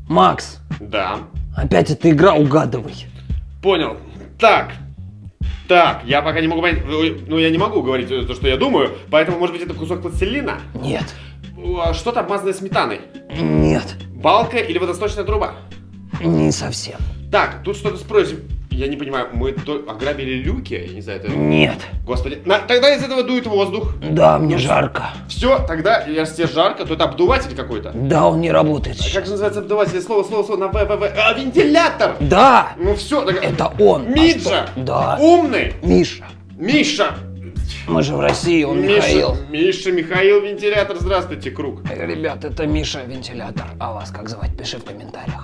Макс, Да. опять эта игра «Угадывай». Понял. Так, я пока не могу понять, ну я не могу говорить то, что я думаю, поэтому, может быть, это кусок пластилина? Нет. Что-то обмазанное сметаной. Нет. Балка или водосточная труба? Не совсем. Так, тут что-то спросим. Я не понимаю, мы ограбили люки? Я не знаю, это... Нет. Господи, тогда из этого дует воздух. Да, мне жарко. Все, тогда, если тебе жарко, то это обдуватель какой-то. Да, он не работает А сейчас. как же называется обдуватель? Слово на ВВВ. А, вентилятор! Да, Ну все, это он. Миджа! Да. Умный! Миша. Миша! Мы же в России, он Михаил. Миша, Михаил, вентилятор, здравствуйте, Круг. Ребят, это Миша, вентилятор. А вас как звать? Пиши в комментариях.